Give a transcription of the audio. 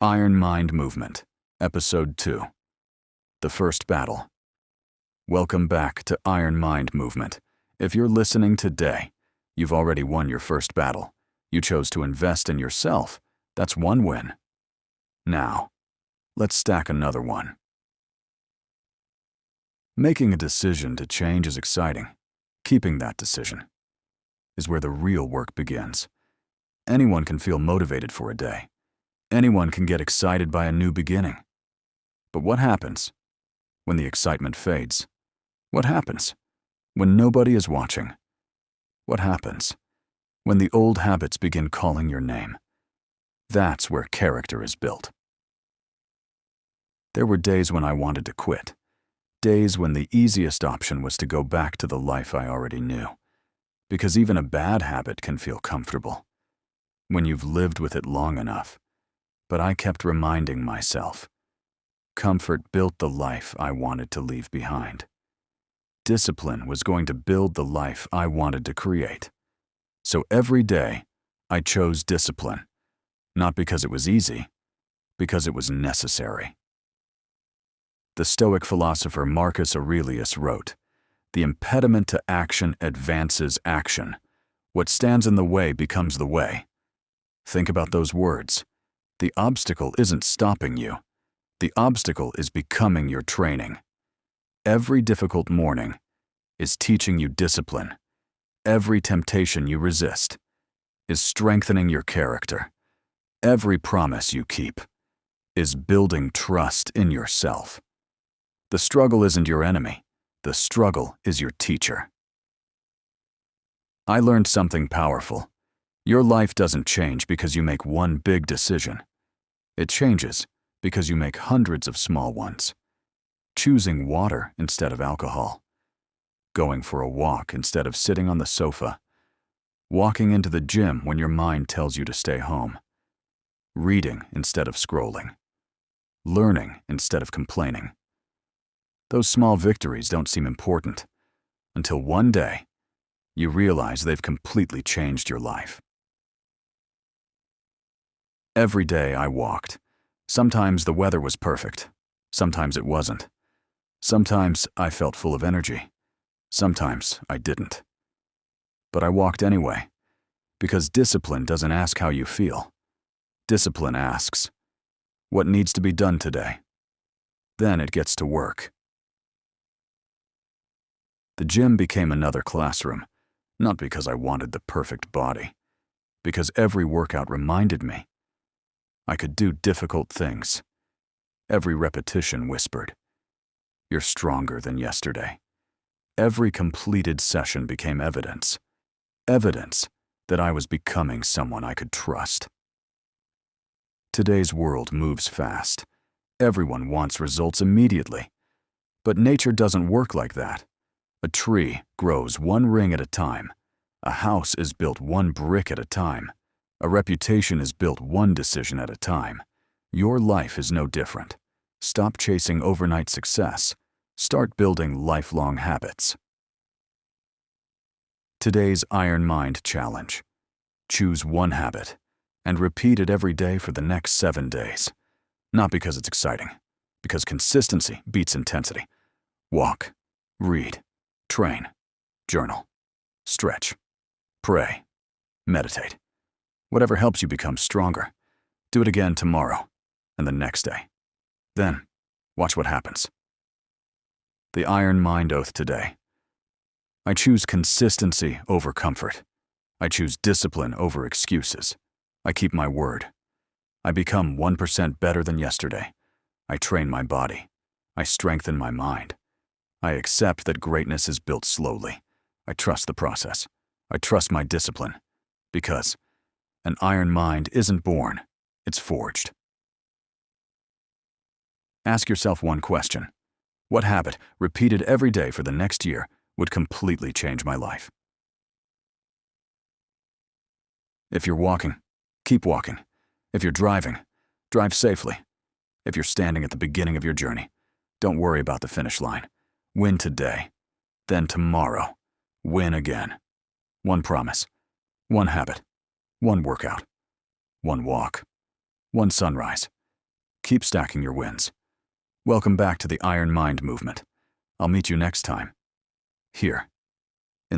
Iron Mind Movement, Episode 2. The First Battle. Welcome back to Iron Mind Movement. If you're listening today, you've already won your first battle. You chose to invest in yourself. That's one win. Now, let's stack another one. Making a decision to change is exciting. Keeping that decision is where the real work begins. Anyone can feel motivated for a day. Anyone can get excited by a new beginning. But what happens when the excitement fades? What happens when nobody is watching? What happens when the old habits begin calling your name? That's where character is built. There were days when I wanted to quit. Days when the easiest option was to go back to the life I already knew. Because even a bad habit can feel comfortable when you've lived with it long enough. But I kept reminding myself, comfort built the life I wanted to leave behind. Discipline was going to build the life I wanted to create. So every day, I chose discipline, not because it was easy, because it was necessary. The Stoic philosopher Marcus Aurelius wrote, "The impediment to action advances action. What stands in the way becomes the way." Think about those words. The obstacle isn't stopping you. The obstacle is becoming your training. Every difficult morning is teaching you discipline. Every temptation you resist is strengthening your character. Every promise you keep is building trust in yourself. The struggle isn't your enemy. The struggle is your teacher. I learned something powerful. Your life doesn't change because you make one big decision. It changes because you make hundreds of small ones. Choosing water instead of alcohol. Going for a walk instead of sitting on the sofa. Walking into the gym when your mind tells you to stay home. Reading instead of scrolling. Learning instead of complaining. Those small victories don't seem important until one day you realize they've completely changed your life. Every day I walked. Sometimes the weather was perfect. Sometimes it wasn't. Sometimes I felt full of energy. Sometimes I didn't. But I walked anyway, because discipline doesn't ask how you feel. Discipline asks, what needs to be done today? Then it gets to work. The gym became another classroom, not because I wanted the perfect body, because every workout reminded me I could do difficult things. Every repetition whispered, "You're stronger than yesterday." Every completed session became evidence. Evidence that I was becoming someone I could trust. Today's world moves fast. Everyone wants results immediately. But nature doesn't work like that. A tree grows one ring at a time. A house is built one brick at a time. A reputation is built one decision at a time. Your life is no different. Stop chasing overnight success. Start building lifelong habits. Today's Iron Mind Challenge. Choose one habit and repeat it every day for the next 7 days. Not because it's exciting, because consistency beats intensity. Walk, read, train, journal, stretch, pray, meditate. Whatever helps you become stronger. Do it again tomorrow and the next day. Then, watch what happens. The Iron Mind Oath today. I choose consistency over comfort. I choose discipline over excuses. I keep my word. I become 1% better than yesterday. I train my body. I strengthen my mind. I accept that greatness is built slowly. I trust the process. I trust my discipline. Because an iron mind isn't born, it's forged. Ask yourself one question. What habit, repeated every day for the next year, would completely change my life? If you're walking, keep walking. If you're driving, drive safely. If you're standing at the beginning of your journey, don't worry about the finish line. Win today. Then tomorrow, win again. One promise, one habit, one workout, one walk, one sunrise, Keep stacking your wins. Welcome back to the Iron Mind movement. I'll meet you next time. Here.